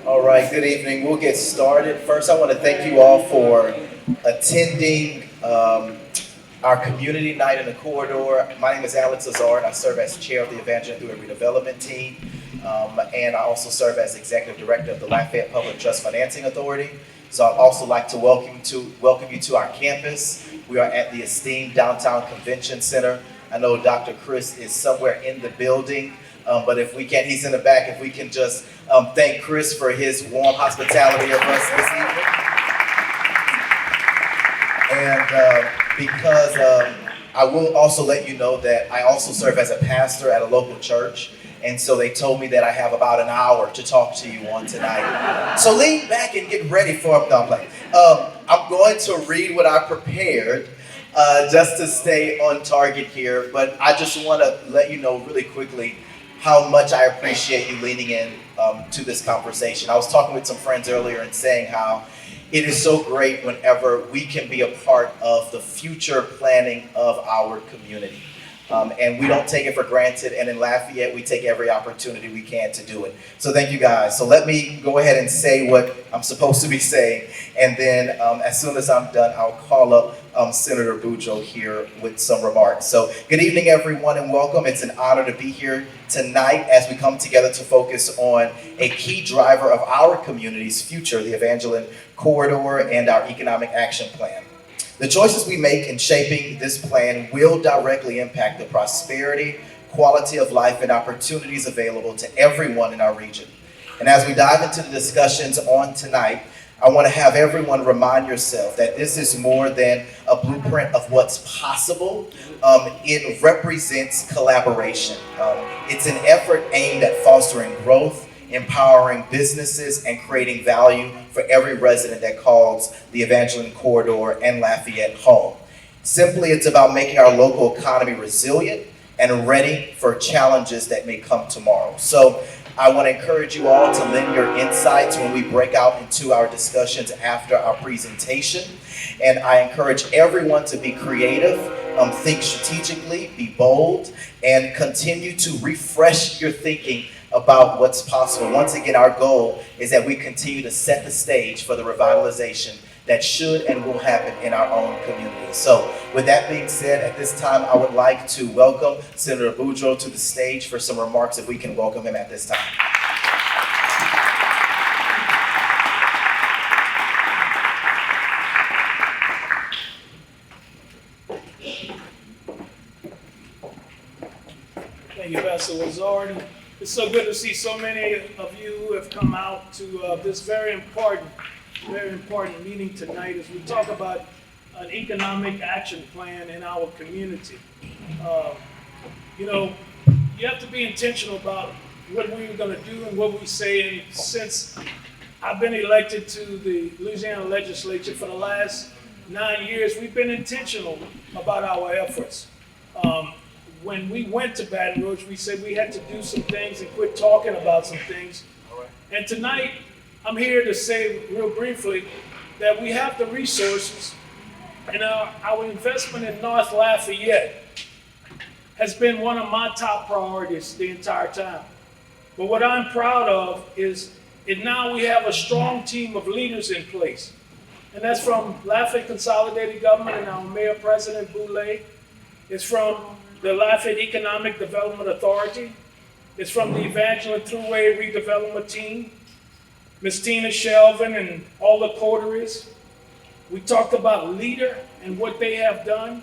All right, good evening. We'll get started. First, I want to thank you all for attending our community night in the corridor. My name is Alex Lazard. I serve as chair of the Evangeline Corridor Development team, and I also serve as executive director of the Lafayette Public Trust Financing Authority. So I'd also like to welcome you to our campus. We are at the esteemed Downtown Convention Center. I know Dr. Chris is somewhere in the building. But if we can, he's in the back, if we can just thank Chris for his warm hospitality of us this evening. And because I will also let you know that I also serve as a pastor at a local church. And so they told me that I have about an hour to talk to you on tonight. So lean back and get ready for it. No, I'm playing. I'm going to read what I prepared just to stay on target here. But I just want to let you know really quickly how much I appreciate you leaning in to this conversation. I was talking with some friends earlier and saying how it is so great whenever we can be a part of the future planning of our community. And we don't take it for granted, and in Lafayette, we take every opportunity we can to do it. So thank you guys. So let me go ahead and say what I'm supposed to be saying, and then as soon as I'm done, I'll call up Senator Boudreaux here with some remarks. So good evening, everyone, and welcome. It's an honor to be here tonight as we come together to focus on a key driver of our community's future, the Evangeline Corridor and our Economic Action Plan. The choices we make in shaping this plan will directly impact the prosperity, quality of life, and opportunities available to everyone in our region. And as we dive into the discussions on tonight, I want to have everyone remind yourself that this is more than a blueprint of what's possible. It represents collaboration. It's an effort aimed at fostering growth, empowering businesses, and creating value for every resident that calls the Evangeline Corridor and Lafayette home. Simply, it's about making our local economy resilient and ready for challenges that may come tomorrow. So I want to encourage you all to lend your insights when we break out into our discussions after our presentation. And I encourage everyone to be creative, think strategically, be bold, and continue to refresh your thinking about what's possible. Once again, our goal is that we continue to set the stage for the revitalization that should and will happen in our own community. So with that being said, at this time, I would like to welcome Senator Boudreaux to the stage for some remarks, if we can welcome him at this time. Thank you, Pastor Lazard. It's so good to see so many of you who have come out to this very important meeting tonight as we talk about an economic action plan in our community. You have to be intentional about what we're going to do and what we say. And since I've been elected to the Louisiana legislature for the last 9 years, we've been intentional about our efforts. When we went to Baton Rouge, we said we had to do some things and quit talking about some things. And tonight, I'm here to say real briefly that we have the resources, and our investment in North Lafayette has been one of my top priorities the entire time. But what I'm proud of is now we have a strong team of leaders in place. And that's from Lafayette Consolidated Government and our Mayor President Boulay. It's from the Lafayette Economic Development Authority. It's from the Evangeline Thruway Redevelopment Team, Ms. Tina Shelvin and all the coteries. We talked about leader and what they have done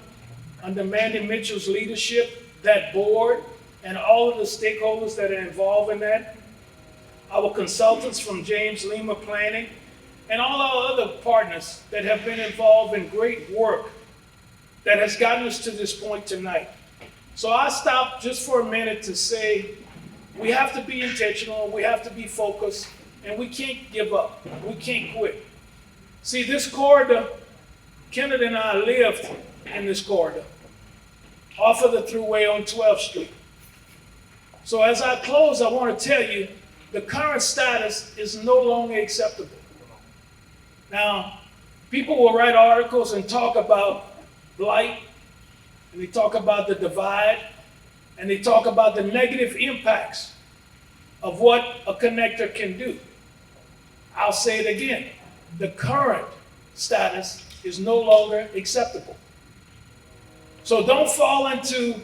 under Mandy Mitchell's leadership, that board, and all of the stakeholders that are involved in that. Our consultants from James Lima Planning, and all our other partners that have been involved in great work that has gotten us to this point tonight. So I stopped just for a minute to say we have to be intentional, we have to be focused, and we can't give up. We can't quit. See, this corridor, Kenneth and I lived in this corridor off of the Thruway on 12th Street. So as I close, I want to tell you the current status is no longer acceptable. Now, people will write articles and talk about blight, and they talk about the divide, and they talk about the negative impacts of what a connector can do. I'll say it again. The current status is no longer acceptable. So don't fall into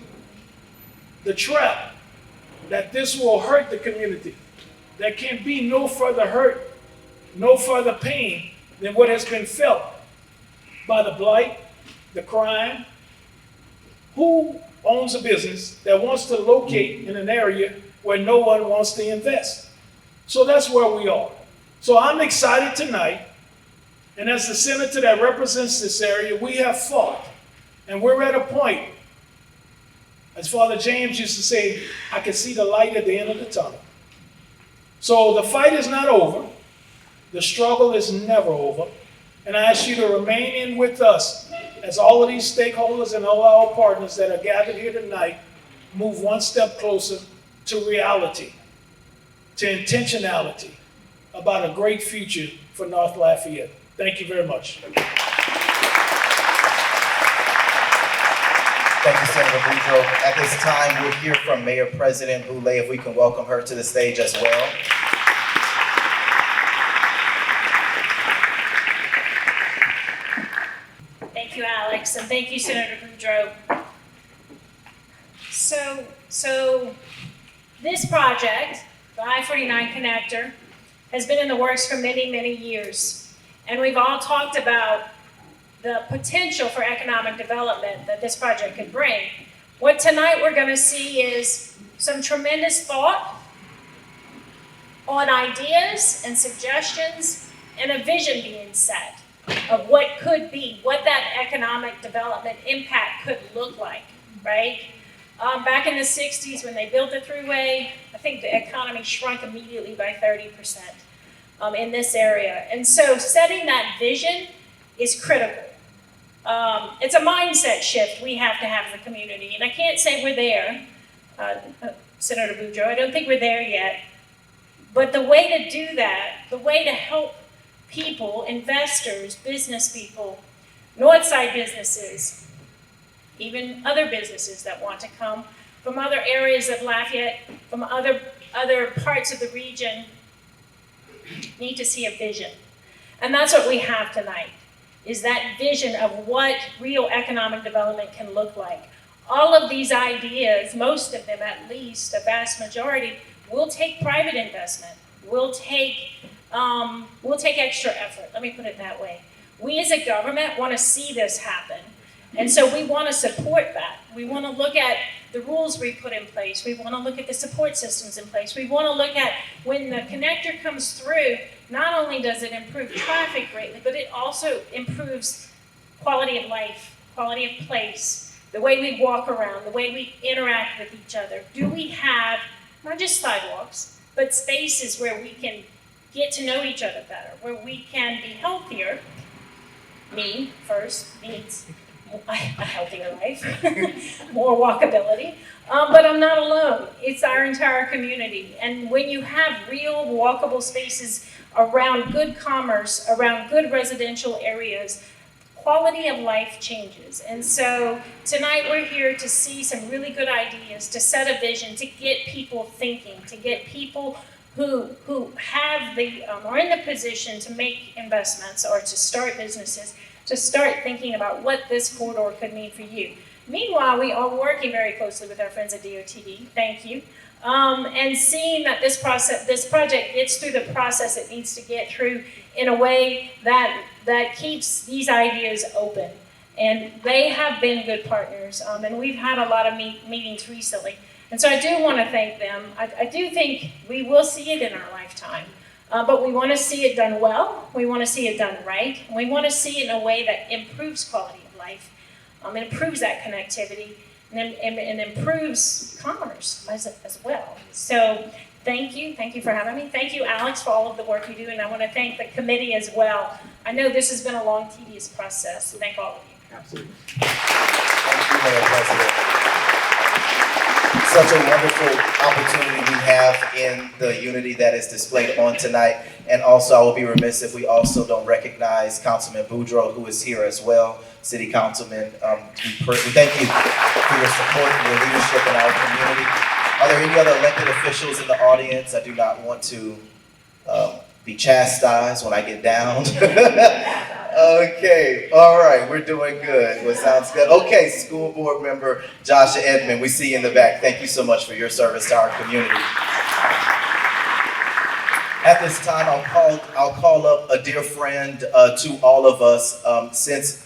the trap that this will hurt the community. There can be no further hurt, no further pain than what has been felt by the blight, the crime. Who owns a business that wants to locate in an area where no one wants to invest? So that's where we are. So I'm excited tonight, and as the senator that represents this area, we have fought, and we're at a point, as Father James used to say, I can see the light at the end of the tunnel. So the fight is not over. The struggle is never over. And I ask you to remain in with us as all of these stakeholders and all our partners that are gathered here tonight move one step closer to reality, to intentionality about a great future for North Lafayette. Thank you very much. Thank you, Senator Boudreaux. At this time, we'll hear from Mayor President Boulay, if we can welcome her to the stage as well. Thank you, Alex, and thank you, Senator Boudreaux. So this project, the I-49 connector, has been in the works for many, many years. And we've all talked about the potential for economic development that this project could bring. What tonight we're going to see is some tremendous thought on ideas and suggestions and a vision being set of what could be, what that economic development impact could look like, right? Back in the 60s when they built the thruway, I think the economy shrunk immediately by 30% in this area. And so setting that vision is critical. It's a mindset shift we have to have as a community. And I can't say we're there, Senator Boudreaux, I don't think we're there yet. But the way to do that, the way to help people, investors, business people, Northside businesses, even other businesses that want to come from other areas of Lafayette, from other parts of the region, need to see a vision. And that's what we have tonight, is that vision of what real economic development can look like. All of these ideas, most of them at least, a vast majority, will take private investment, will take extra effort, let me put it that way. We as a government want to see this happen. And so we want to support that. We want to look at the rules we put in place. We want to look at the support systems in place. We want to look at when the connector comes through, not only does it improve traffic greatly, but it also improves quality of life, quality of place, the way we walk around, the way we interact with each other. Do we have not just sidewalks, but spaces where we can get to know each other better, where we can be healthier? Me first needs a healthier life, more walkability, but I'm not alone. It's our entire community. And when you have real walkable spaces around good commerce, around good residential areas, quality of life changes. And so tonight we're here to see some really good ideas, to set a vision, to get people thinking, to get people who have are in the position to make investments or to start businesses, to start thinking about what this corridor could mean for you. Meanwhile, we are working very closely with our friends at DOTD, thank you, and seeing that this project gets through the process it needs to get through in a way that keeps these ideas open. And they have been good partners, and we've had a lot of meetings recently. And so I do want to thank them. I do think we will see it in our lifetime. But we want to see it done well, we want to see it done right, and we want to see it in a way that improves quality of life, improves that connectivity, and improves commerce as well. So thank you for having me. Thank you, Alex, for all of the work you do, and I want to thank the committee as well. I know this has been a long, tedious process, so thank all of you. Absolutely. Thank you, Mayor President. Such a wonderful opportunity we have in the unity that is displayed on tonight. And also, I will be remiss if we also don't recognize Councilman Boudreaux, who is here as well, City Councilman. We thank you for your support and your leadership in our community. Are there any other elected officials in the audience? I do not want to be chastised when I get down. Okay, all right, we're doing good. Well, sounds good. Okay, school board member Joshua Edmond, we see you in the back. Thank you so much for your service to our community. At this time, I'll call up a dear friend to all of us. Since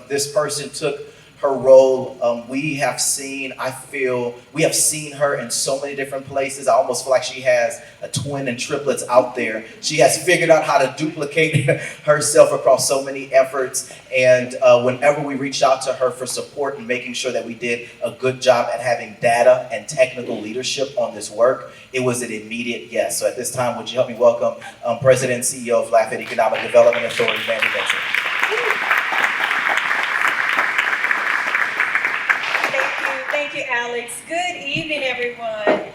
this person took her role, we have seen her in so many different places. I almost feel like she has a twin and triplets out there. She has figured out how to duplicate herself across so many efforts. And whenever we reached out to her for support and making sure that we did a good job at having data and technical leadership on this work, it was an immediate yes. So at this time, would you help me welcome President and CEO of Lafayette Economic Development Authority, Mandy Benson. Thank you, Alex. Good evening, everyone.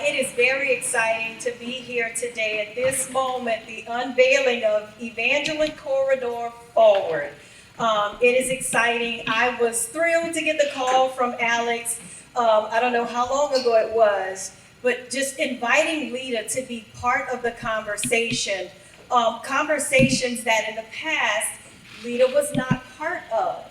It is very exciting to be here today at this moment, the unveiling of Evangeline Corridor Forward. It is exciting. I was thrilled to get the call from Alex. I don't know how long ago it was, but just inviting Lita to be part of the conversation. Conversations that in the past, Lita was not part of.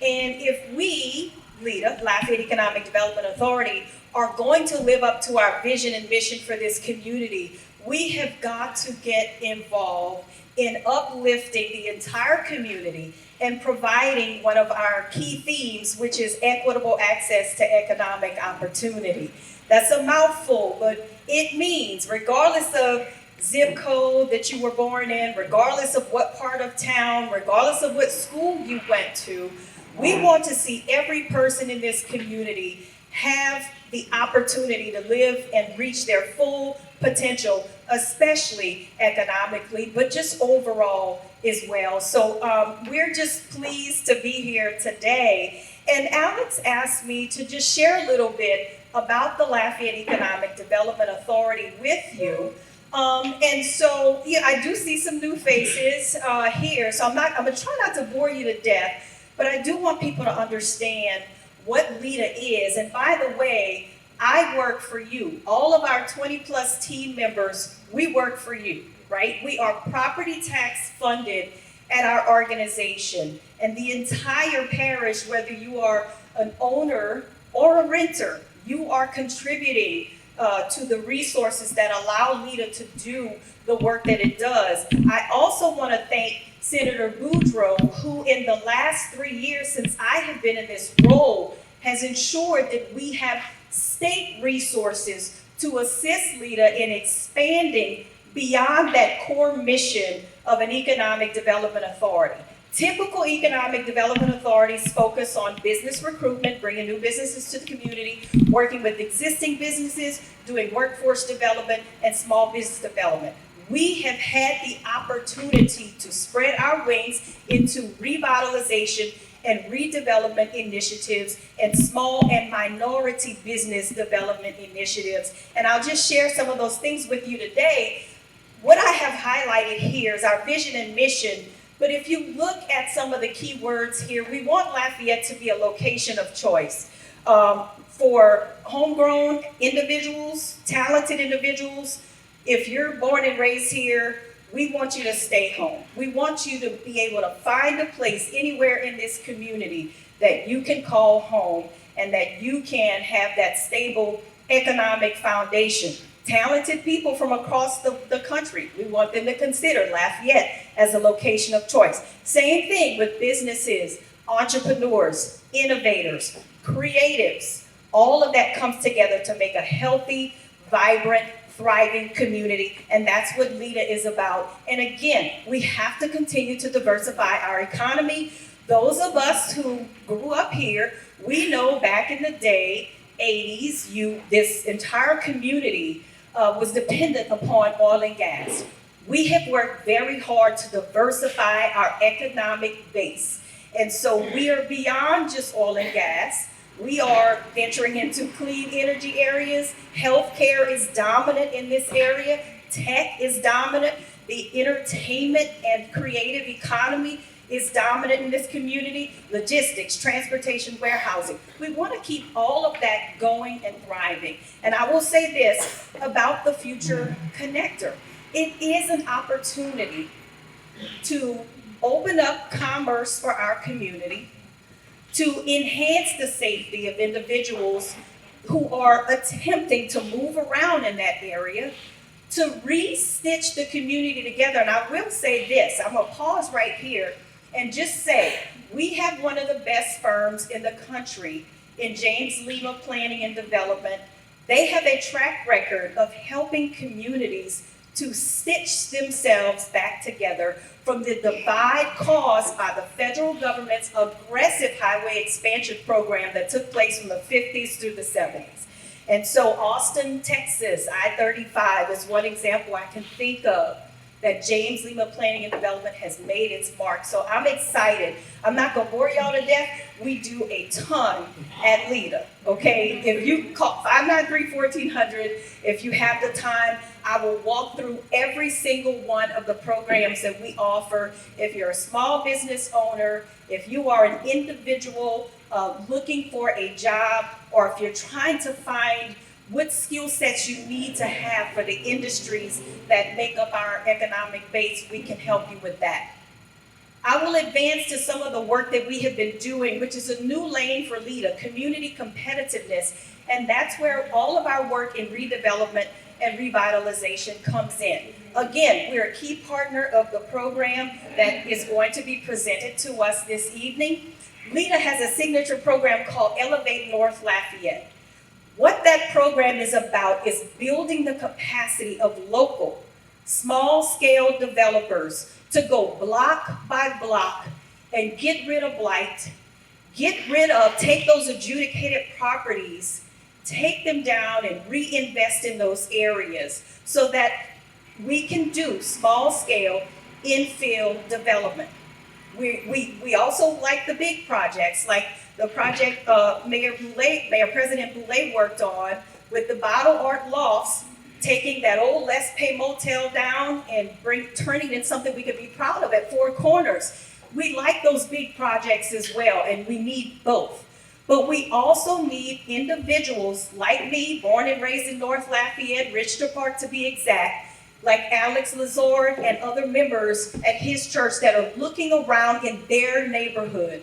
And if we, Lita, Lafayette Economic Development Authority, are going to live up to our vision and mission for this community, we have got to get involved in uplifting the entire community and providing one of our key themes, which is equitable access to economic opportunity. That's a mouthful, but it means regardless of zip code that you were born in, regardless of what part of town, regardless of what school you went to, we want to see every person in this community have the opportunity to live and reach their full potential, especially economically, but just overall as well. So we're just pleased to be here today. And Alex asked me to just share a little bit about the Lafayette Economic Development Authority with you. And so, yeah, I do see some new faces here. So I'm gonna try not to bore you to death. But I do want people to understand what Lita is. And by the way, I work for you. All of our 20 plus team members, we work for you, right? We are property tax funded at our organization. And the entire parish, whether you are an owner or a renter, you are contributing to the resources that allow Lita to do the work that it does. I also want to thank Senator Boudreaux, who in the last 3 years since I have been in this role has ensured that we have state resources to assist Lita in expanding beyond that core mission of an economic development authority. Typical economic development authorities focus on business recruitment, bringing new businesses to the community, working with existing businesses, doing workforce development and small business development. We have had the opportunity to spread our wings into revitalization and redevelopment initiatives and small and minority business development initiatives. And I'll just share some of those things with you today. What I have highlighted here is our vision and mission. But if you look at some of the key words here, we want Lafayette to be a location of choice for homegrown individuals, talented individuals. If you're born and raised here, we want you to stay home. We want you to be able to find a place anywhere in this community that you can call home and that you can have that stable economic foundation. Talented people from across the country, we want them to consider Lafayette as a location of choice. Same thing with businesses, entrepreneurs, innovators, creatives. All of that comes together to make a healthy, vibrant, thriving community, and that's what Lita is about. And again, we have to continue to diversify our economy. Those of us who grew up here, we know back in the day, 80s, this entire community was dependent upon oil and gas. We have worked very hard to diversify our economic base. And so we are beyond just oil and gas. We are venturing into clean energy areas. Healthcare is dominant in this area. Tech is dominant. The entertainment and creative economy is dominant in this community. Logistics, transportation, warehousing. We want to keep all of that going and thriving. And I will say this about the future connector. It is an opportunity to open up commerce for our community, to enhance the safety of individuals who are attempting to move around in that area, to re-stitch the community together. And I will say this, I'm gonna pause right here and just say, we have one of the best firms in the country in James Lima Planning and Development. They have a track record of helping communities to stitch themselves back together from the divide caused by the federal government's aggressive highway expansion program that took place from the 50s through the 70s. And so Austin, Texas, I-35 is one example I can think of that James Lima Planning and Development has made its mark. So I'm excited. I'm not gonna bore y'all to death. We do a ton at LEDA, okay? If you call 593-1400, if you have the time, I will walk through every single one of the programs that we offer. If you're a small business owner, if you are an individual looking for a job, or if you're trying to find what skill sets you need to have for the industries that make up our economic base, we can help you with that. I will advance to some of the work that we have been doing, which is a new lane for LEDA, community competitiveness, and that's where all of our work in redevelopment and revitalization comes in. Again, we're a key partner of the program that is going to be presented to us this evening. LEDA has a signature program called Elevate North Lafayette. What that program is about is building the capacity of local, small-scale developers to go block by block and get rid of blight, take those adjudicated properties, take them down and reinvest in those areas so that we can do small-scale infill development. We also like the big projects, like the project Mayor President Boulay worked on with the Bottle Art Lofts, taking that old Les Pay Motel down and turning it into something we could be proud of at Four Corners. We like those big projects as well, and we need both. But we also need individuals like me, born and raised in North Lafayette, Richter Park to be exact, like Alex Lazard and other members at his church that are looking around in their neighborhood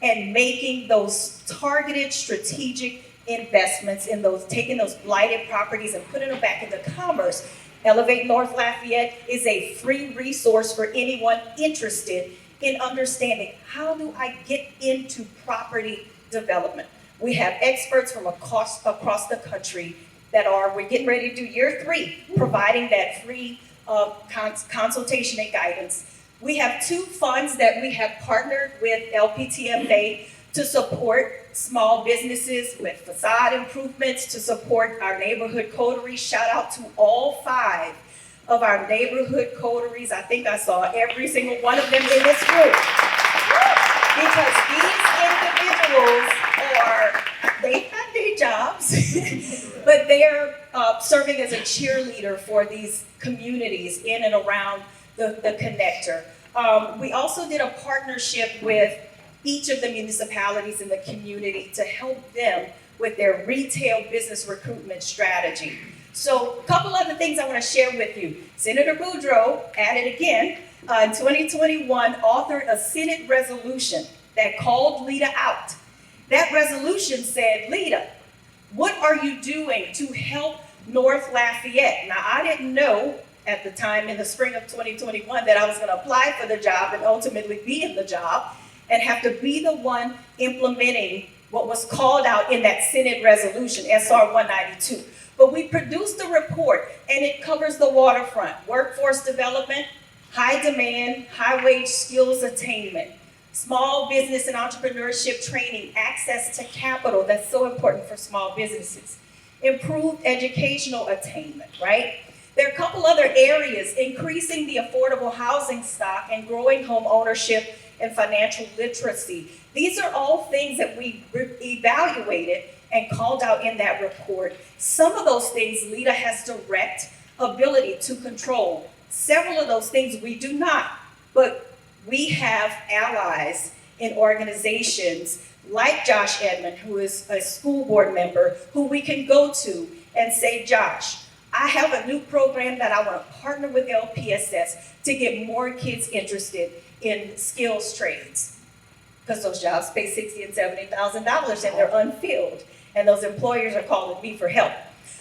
and making those targeted strategic investments in those, taking those blighted properties and putting them back into commerce. Elevate North Lafayette is a free resource for anyone interested in understanding, how do I get into property development? We have experts from across the country that we're getting ready to do year 3, providing that free consultation and guidance. We have 2 funds that we have partnered with LPTFA to support small businesses with facade improvements, to support our neighborhood coteries. Shout out to all 5 of our neighborhood coteries. I think I saw every single one of them in this room. Because these individuals they have their jobs, but they're serving as a cheerleader for these communities in and around the connector. We also did a partnership with each of the municipalities in the community to help them with their retail business recruitment strategy. So a couple other things I want to share with you. Senator Boudreaux, at it again, in 2021 authored a Senate resolution that called LEDA out. That resolution said, LEDA, what are you doing to help North Lafayette? Now, I didn't know at the time in the spring of 2021 that I was going to apply for the job and ultimately be in the job and have to be the one implementing what was called out in that Senate resolution, SR 192. But we produced a report, and it covers the waterfront, workforce development, high demand, high wage skills attainment, small business and entrepreneurship training, access to capital, that's so important for small businesses, improved educational attainment, right? There are a couple other areas: increasing the affordable housing stock and growing home ownership and financial literacy. These are all things that we evaluated and called out in that report. Some of those things LEDA has direct ability to control. Several of those things we do not, but we have allies in organizations like Josh Edmond, who is a school board member, who we can go to and say, Josh, I have a new program that I want to partner with LPSS to get more kids interested in skills trades, because those jobs pay $60,000 and $70,000 and they're unfilled, and those employers are calling me for help.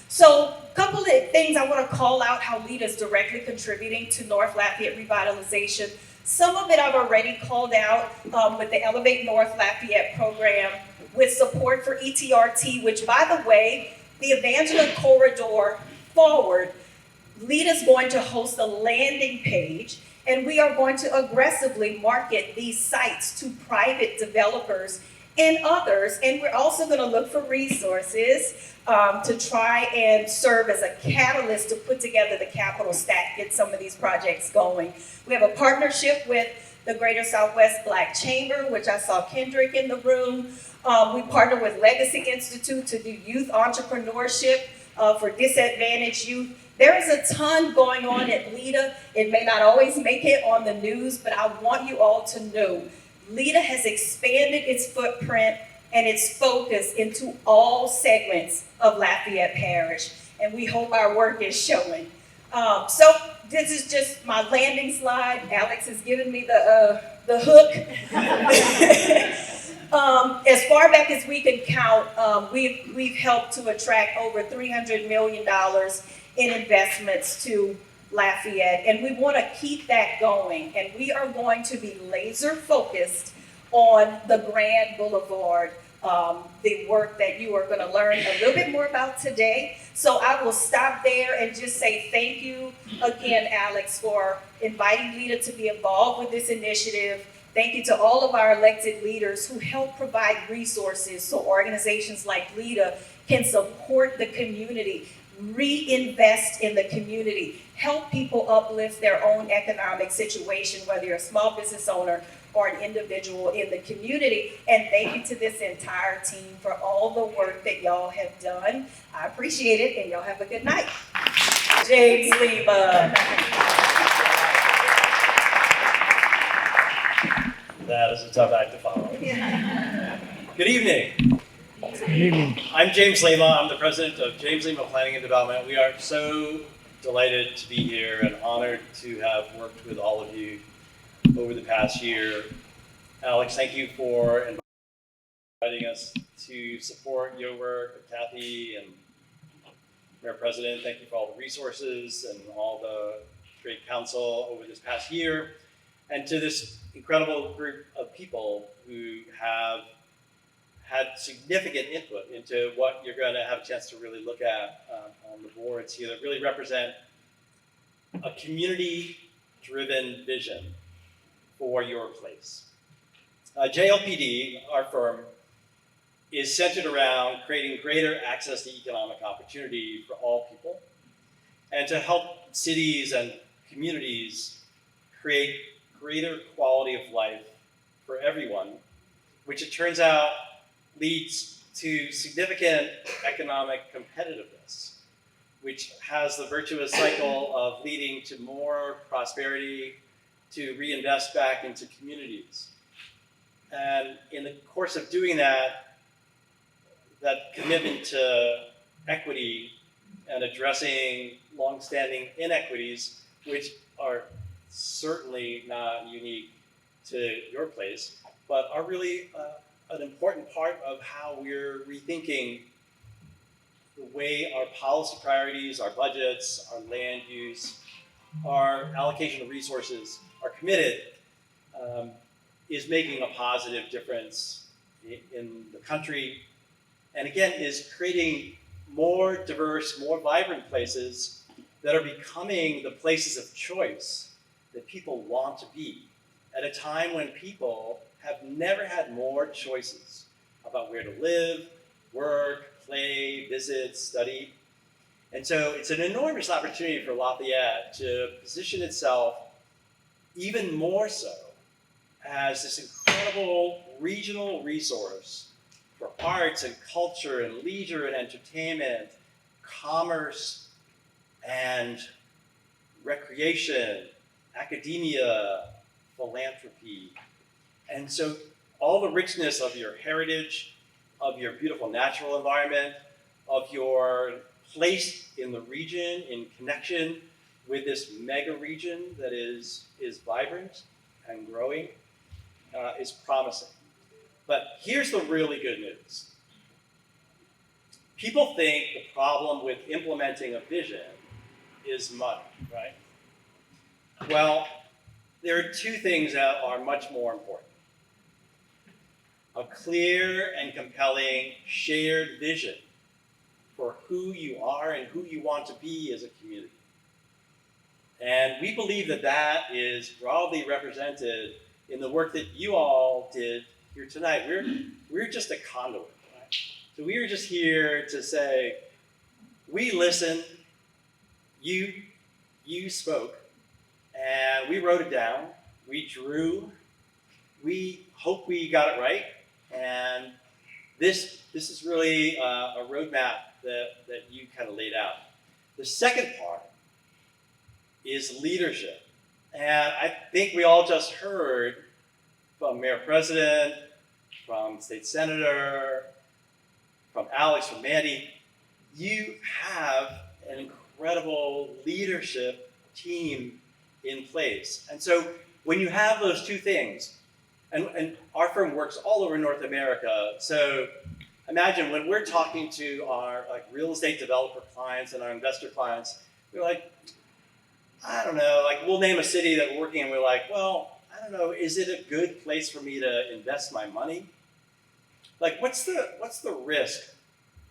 So a couple of things I want to call out how LEAD is directly contributing to North Lafayette revitalization. Some of it I've already called out with the Elevate North Lafayette program, with support for ETRT, which, by the way, the Evangeline Corridor Forward, LEAD is going to host a landing page, and we are going to aggressively market these sites to private developers and others, and we're also going to look for resources to try and serve as a catalyst to put together the capital stack, get some of these projects going. We have a partnership with the Greater Southwest Black Chamber, which I saw Kendrick in the room. We partner with Legacy Institute to do youth entrepreneurship for disadvantaged youth. There is a ton going on at LEADA. It may not always make it on the news, but I want you all to know LEADA has expanded its footprint and its focus into all segments of Lafayette Parish, and we hope our work is showing. So this is just my landing slide. Alex has given me the hook. As far back as we can count, we've helped to attract over $300 million in investments to Lafayette, and we want to keep that going, and we are going to be laser focused on the Grand Boulevard, the work that you are going to learn a little bit more about today. So I will stop there and just say thank you again, Alex, for inviting LEADA to be involved with this initiative. Thank you to all of our elected leaders who help provide resources so organizations like LEADA can support the community, reinvest in the community, help people uplift their own economic situation, whether you're a small business owner or an individual in the community. And thank you to this entire team for all the work that y'all have done. I appreciate it, and y'all have a good night. James Lima. That is a tough act to follow. Good evening. Good evening. I'm James Lima. I'm the president of James Lima Planning Development. We are so delighted to be here and honored to have worked with all of you over the past year. Alex, thank you for inviting us to support your work. Kathy and Mayor President, thank you for all the resources and all the great counsel over this past year. And to this incredible group of people who have had significant input into what you're going to have a chance to really look at on the boards here that really represent a community-driven vision for your place. JLP+D, our firm, is centered around creating greater access to economic opportunity for all people and to help cities and communities create greater quality of life for everyone, which it turns out leads to significant economic competitiveness, which has the virtuous cycle of leading to more prosperity, to reinvest back into communities. And in the course of doing that, that commitment to equity and addressing longstanding inequities, which are certainly not unique to your place, but are really an important part of how we're rethinking the way our policy priorities, our budgets, our land use, our allocation of resources are committed, is making a positive difference in the country, and again, is creating more diverse, more vibrant places that are becoming the places of choice that people want to be at a time when people have never had more choices about where to live, work, play, visit, study. And so it's an enormous opportunity for Lafayette to position itself even more so as this incredible regional resource for arts and culture and leisure and entertainment, commerce and recreation, academia, philanthropy. And so all the richness of your heritage, of your beautiful natural environment, of your place in the region in connection with this mega region that is vibrant and growing is promising. But here's the really good news. People think the problem with implementing a vision is money, right? Well, there are two things that are much more important. A clear and compelling shared vision for who you are and who you want to be as a community. And we believe that that is broadly represented in the work that you all did here tonight. We're just a conduit, right? So we are just here to say, we listened, you spoke, and we wrote it down, we drew, we hope we got it right, and this is really a roadmap that you kind of laid out. The second part is leadership. And I think we all just heard from Mayor President, from State Senator, from Alex, from Mandy, you have an incredible leadership team in place. And so when you have those two things, and our firm works all over North America, so imagine when we're talking to our real estate developer clients and our investor clients, we're like, I don't know, we'll name a city that we're working in, we're like, well, I don't know, is it a good place for me to invest my money? What's the risk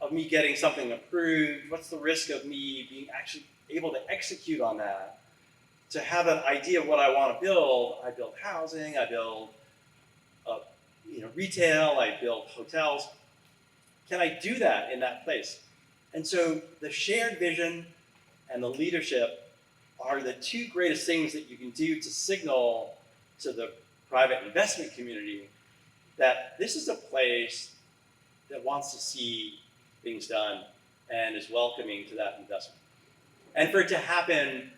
of me getting something approved? What's the risk of me being actually able to execute on that? To have an idea of what I want to build, I build housing, I build retail, I build hotels. Can I do that in that place? And so the shared vision and the leadership are the two greatest things that you can do to signal to the private investment community that this is a place that wants to see things done and is welcoming to that investment. And for it to happen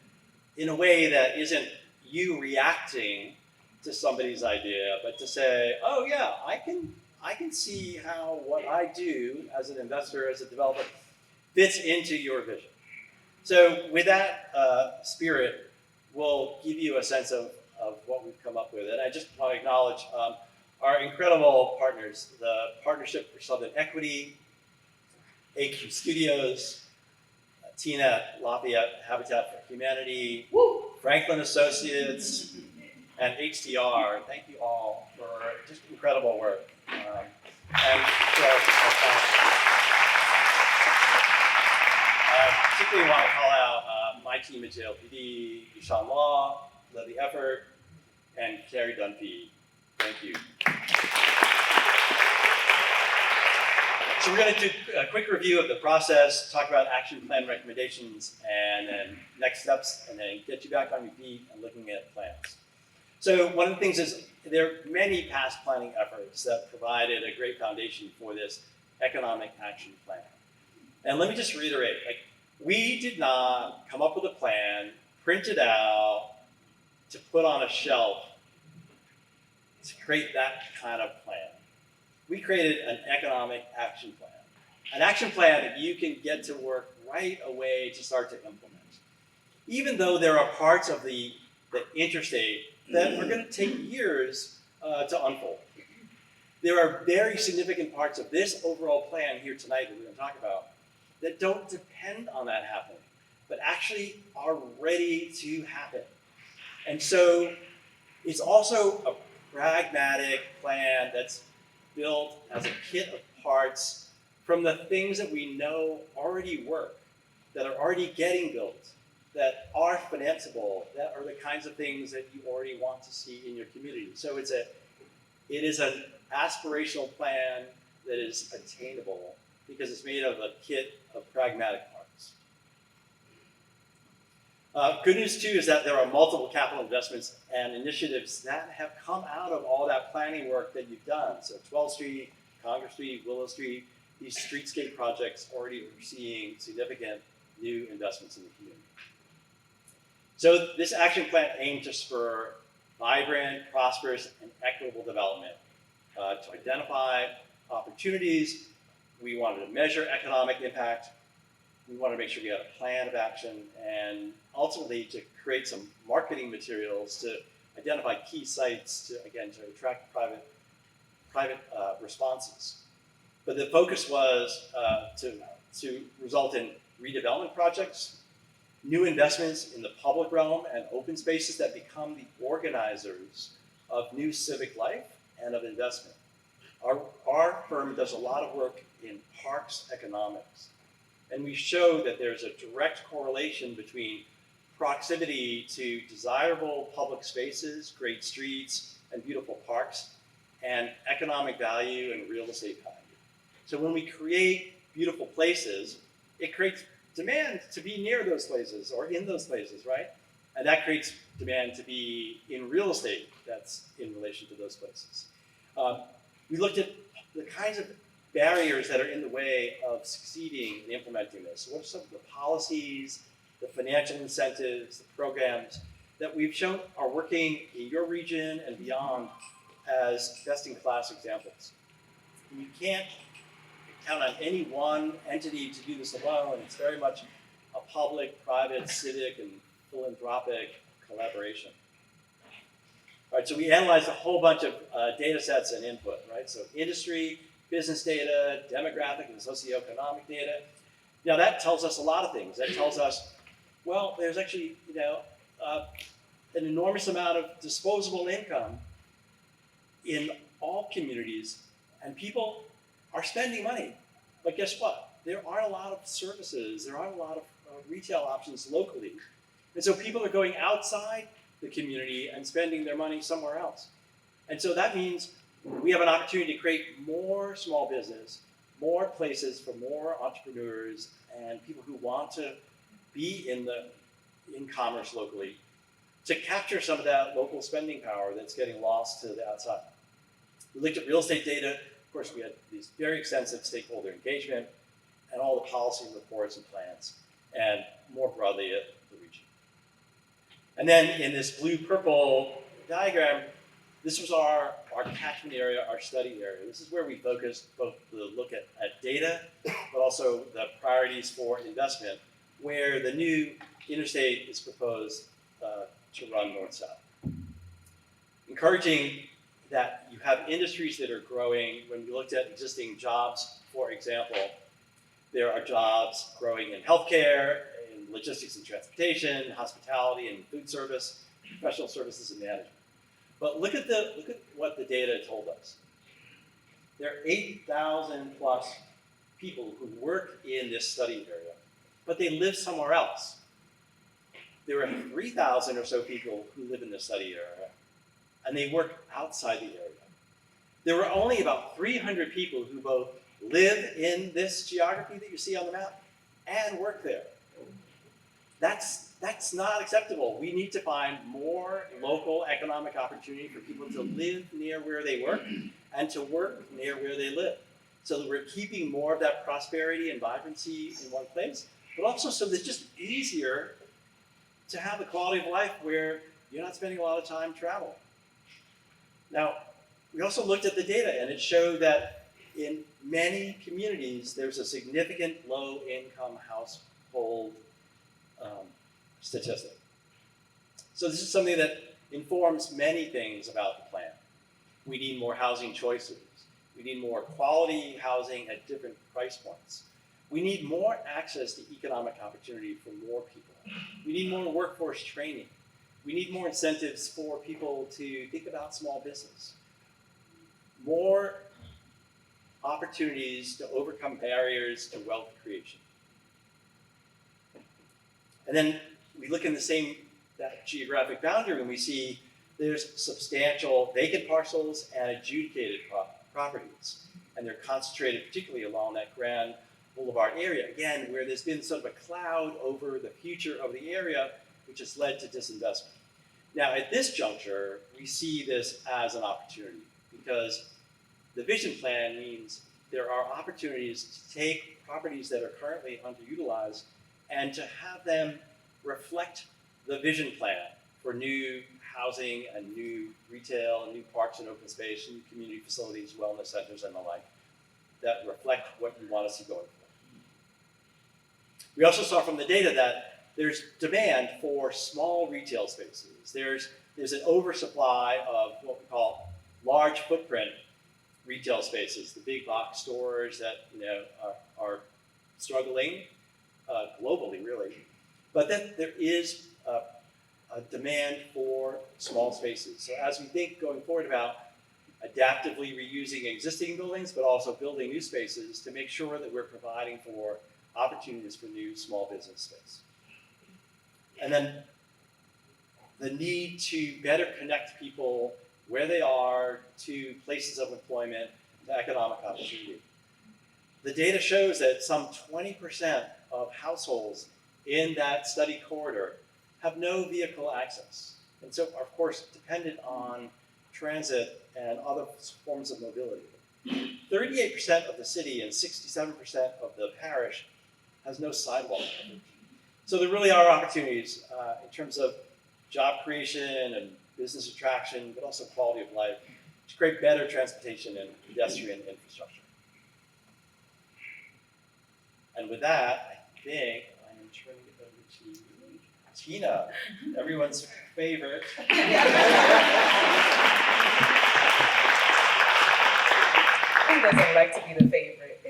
in a way that isn't you reacting to somebody's idea, but to say, oh yeah, I can see how what I do as an investor, as a developer, fits into your vision. So with that spirit, we'll give you a sense of what we've come up with. And I just want to acknowledge our incredible partners, the Partnership for Southern Equity, AQ Studios, Tina at Lafayette Habitat for Humanity, Franklin Associates, and HDR. Thank you all for just incredible work. I particularly want to call out my team at JLP+D, Deshaun Law, led the effort, and Carrie Dunphy. Thank you. So we're going to do a quick review of the process, talk about action plan recommendations, and then next steps, and then get you back on your feet and looking at plans. So one of the things is there are many past planning efforts that provided a great foundation for this economic action plan. And let me just reiterate, we did not come up with a plan, print it out, to put on a shelf to create that kind of plan. We created an economic action plan. An action plan that you can get to work right away to start to implement. Even though there are parts of the interstate that are going to take years to unfold. There are very significant parts of this overall plan here tonight that we're going to talk about that don't depend on that happening, but actually are ready to happen. And so it's also a pragmatic plan that's built as a kit of parts from the things that we know already work, that are already getting built, that are financeable, that are the kinds of things that you already want to see in your community. So it is an aspirational plan that is attainable because it's made of a kit of pragmatic parts. Good news too is that there are multiple capital investments and initiatives that have come out of all that planning work that you've done. So 12th Street, Congress Street, Willow Street, these streetscape projects already are seeing significant new investments in the community. So this action plan aimed to spur vibrant, prosperous, and equitable development. To identify opportunities, we wanted to measure economic impact, We want to make sure we have a plan of action, and ultimately to create some marketing materials to identify key sites to, again, to attract private responses. But the focus was to result in redevelopment projects, new investments in the public realm and open spaces that become the organizers of new civic life and of investment. Our firm does a lot of work in parks economics, and we show that there's a direct correlation between proximity to desirable public spaces, great streets, and beautiful parks, and economic value and real estate value. So when we create beautiful places, it creates demand to be near those places or in those places, right? And that creates demand to be in real estate that's in relation to those places. We looked at the kinds of barriers that are in the way of succeeding in implementing this. So what are some of the policies, the financial incentives, the programs that we've shown are working in your region and beyond as best-in-class examples? And you can't count on any one entity to do this alone. It's very much a public, private, civic, and philanthropic collaboration. All right, so we analyzed a whole bunch of data sets and input, right? So industry, business data, demographic and socioeconomic data. Now that tells us a lot of things. That tells us, well, there's actually, an enormous amount of disposable income in all communities, and people are spending money. But guess what? There aren't a lot of services, there aren't a lot of retail options locally. And so people are going outside the community and spending their money somewhere else. And so that means we have an opportunity to create more small business, more places for more entrepreneurs and people who want to be in commerce locally, to capture some of that local spending power that's getting lost to the outside. We looked at real estate data. Of course, we had these very extensive stakeholder engagement and all the policy reports and plans, and more broadly at the region. And then in this blue-purple diagram, this was our catchment area, our study area. This is where we focused both the look at data, but also the priorities for investment, where the new interstate is proposed to run north-south. Encouraging that you have industries that are growing. When we looked at existing jobs, for example, there are jobs growing in healthcare, in logistics and transportation, hospitality and food service, professional services and management. But look at what the data told us. There are 8,000 plus people who work in this study area, but they live somewhere else. There are 3,000 or so people who live in the study area, and they work outside the area. There were only about 300 people who both live in this geography that you see on the map and work there. That's not acceptable. We need to find more local economic opportunity for people to live near where they work and to work near where they live, so that we're keeping more of that prosperity and vibrancy in one place, but also so that it's just easier to have the quality of life where you're not spending a lot of time traveling. Now, we also looked at the data, and it showed that in many communities, there's a significant low-income household statistic. So this is something that informs many things about the plan. We need more housing choices. We need more quality housing at different price points. We need more access to economic opportunity for more people. We need more workforce training. We need more incentives for people to think about small business. More opportunities to overcome barriers to wealth creation. And then we look in that geographic boundary and we see there's substantial vacant parcels and adjudicated properties. And they're concentrated particularly along that Grand Boulevard area, again, where there's been sort of a cloud over the future of the area, which has led to disinvestment. Now, at this juncture, we see this as an opportunity because the vision plan means there are opportunities to take properties that are currently underutilized and to have them reflect the vision plan for new housing and new retail and new parks and open space, new community facilities, wellness centers, and the like, that reflect what you want to see going forward. We also saw from the data that there's demand for small retail spaces. There's an oversupply of what we call large footprint retail spaces, the big box stores that are struggling globally, really. But then there is a demand for small spaces. So as we think going forward about adaptively reusing existing buildings, but also building new spaces to make sure that we're providing for opportunities for new small business space. And then the need to better connect people where they are to places of employment, to economic opportunity. The data shows that some 20% of households in that study corridor have no vehicle access. And so are, of course, dependent on transit and other forms of mobility. 38% of the city and 67% of the parish has no sidewalk coverage. So there really are opportunities in terms of job creation and business attraction, but also quality of life to create better transportation and pedestrian infrastructure. And with that, I think I'm turning it over to Tina, everyone's favorite. Who doesn't like to be the favorite?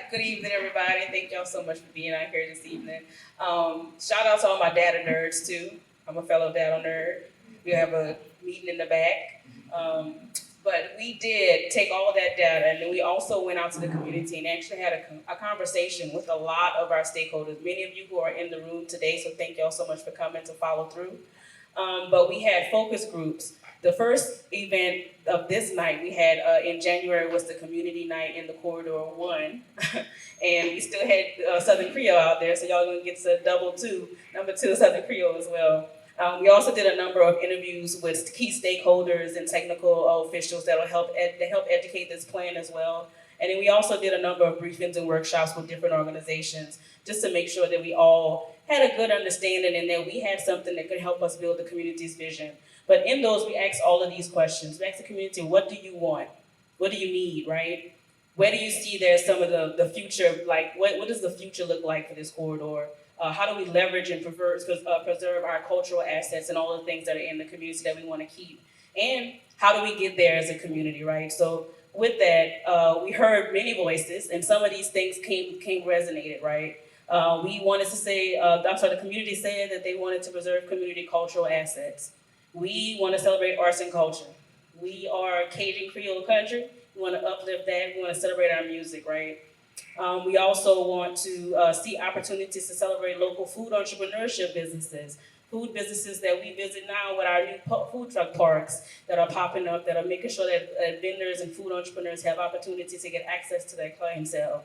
Good evening, everybody. Thank y'all so much for being out here this evening. Shout out to all my data nerds, too. I'm a fellow data nerd. We have a meeting in the back. But we did take all of that data, and then we also went out to the community and actually had a conversation with a lot of our stakeholders, many of you who are in the room today, so thank y'all so much for coming to follow through. But we had focus groups. The first event of this night we had in January was the community night in the Corridor 1. And we still had Southern Creole out there, so y'all gonna get to double two, number 2 Southern Creole as well. We also did a number of interviews with key stakeholders and technical officials that will help educate this plan as well. And then we also did a number of briefings and workshops with different organizations just to make sure that we all had a good understanding and that we had something that could help us build the community's vision. But in those, we asked all of these questions. We asked the community, what do you want? What do you need, right? Where do you see there's some of the future, like what does the future look like for this corridor? How do we leverage and preserve our cultural assets and all the things that are in the community that we want to keep? And how do we get there as a community, right? So with that, we heard many voices, and some of these things resonated, right? We wanted to say, the community said that they wanted to preserve community cultural assets. We want to celebrate arts and culture. We are Cajun Creole country. We want to uplift that. We want to celebrate our music, right? We also want to see opportunities to celebrate local food entrepreneurship businesses, food businesses that we visit now with our new food truck parks that are popping up, that are making sure that vendors and food entrepreneurs have opportunities to get access to their clientele.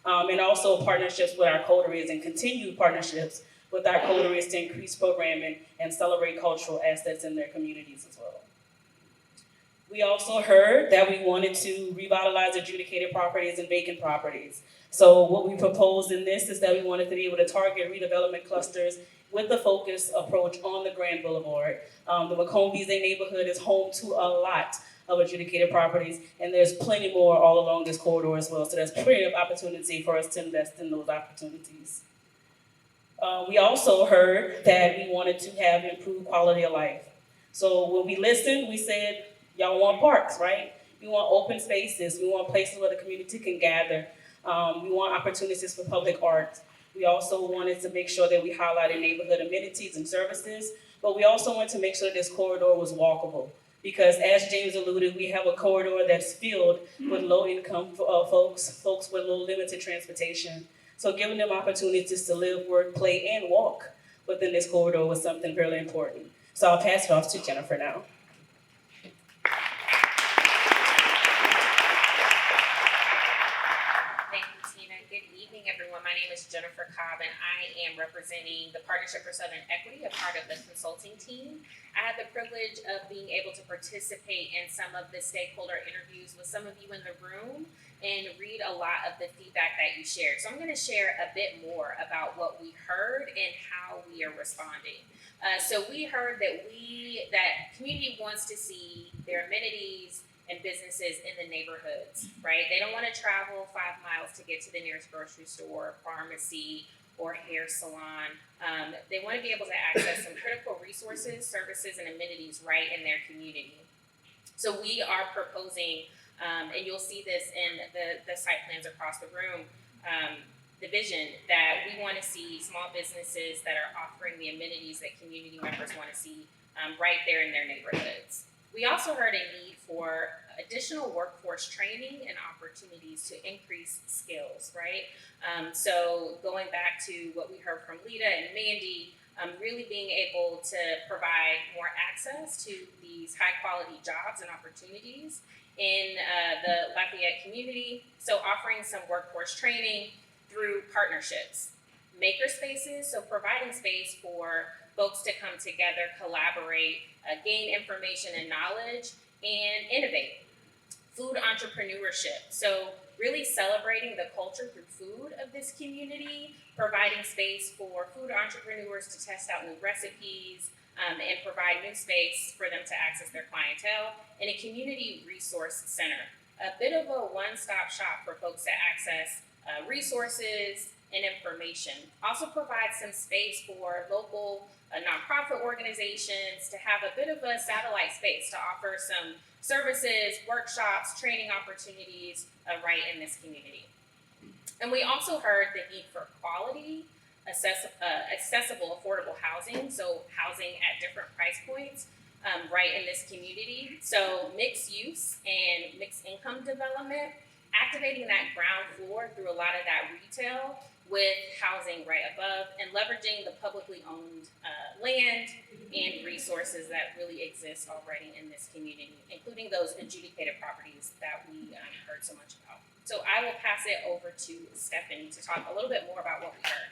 And also partnerships with our coteries and continued partnerships with our coteries to increase programming and celebrate cultural assets in their communities as well. We also heard that we wanted to revitalize adjudicated properties and vacant properties. So what we proposed in this is that we wanted to be able to target redevelopment clusters with the focus approach on the Grand Boulevard. The Macomb-Vise neighborhood is home to a lot of adjudicated properties, and there's plenty more all along this corridor as well. So there's plenty of opportunity for us to invest in those opportunities. We also heard that we wanted to have improved quality of life. So when we listened, we said, y'all want parks, right? We want open spaces. We want places where the community can gather. We want opportunities for public art. We also wanted to make sure that we highlighted neighborhood amenities and services, but we also wanted to make sure this corridor was walkable. Because as James alluded, we have a corridor that's filled with low-income folks with low limited transportation. So giving them opportunities to live, work, play, and walk within this corridor was something really important. So I'll pass it off to Jennifer now. Everyone. My name is Jennifer Cobb, and I am representing the Partnership for Southern Equity, a part of the consulting team. I had the privilege of being able to participate in some of the stakeholder interviews with some of you in the room and read a lot of the feedback that you shared. So I'm going to share a bit more about what we heard and how we are responding. So we heard that community wants to see their amenities and businesses in the neighborhoods, right? They don't want to travel 5 miles to get to the nearest grocery store, pharmacy, or hair salon. They want to be able to access some critical resources, services, and amenities right in their community. So we are proposing, and you'll see this in the site plans across the room, the vision that we want to see small businesses that are offering the amenities that community members want to see right there in their neighborhoods. We also heard a need for additional workforce training and opportunities to increase skills, right? So going back to what we heard from Lita and Mandy, really being able to provide more access to these high quality jobs and opportunities in the Lafayette community. So offering some workforce training through partnerships, maker spaces, so providing space for folks to come together, collaborate, gain information and knowledge, and innovate. Food entrepreneurship, so really celebrating the culture through food of this community, providing space for food entrepreneurs to test out new recipes, and provide new space for them to access their clientele, and a community resource center, a bit of a one-stop shop for folks to access resources and information. Also provide some space for local nonprofit organizations to have a bit of a satellite space to offer some services, workshops, training opportunities right in this community. And we also heard the need for quality, accessible, affordable housing, so housing at different price points right in this community. So mixed use and mixed income development, activating that ground floor through a lot of that retail with housing right above, and leveraging the publicly owned land and resources that really exist already in this community, including those adjudicated properties that we heard so much about. So I will pass it over to Stephanie to talk a little bit more about what we heard.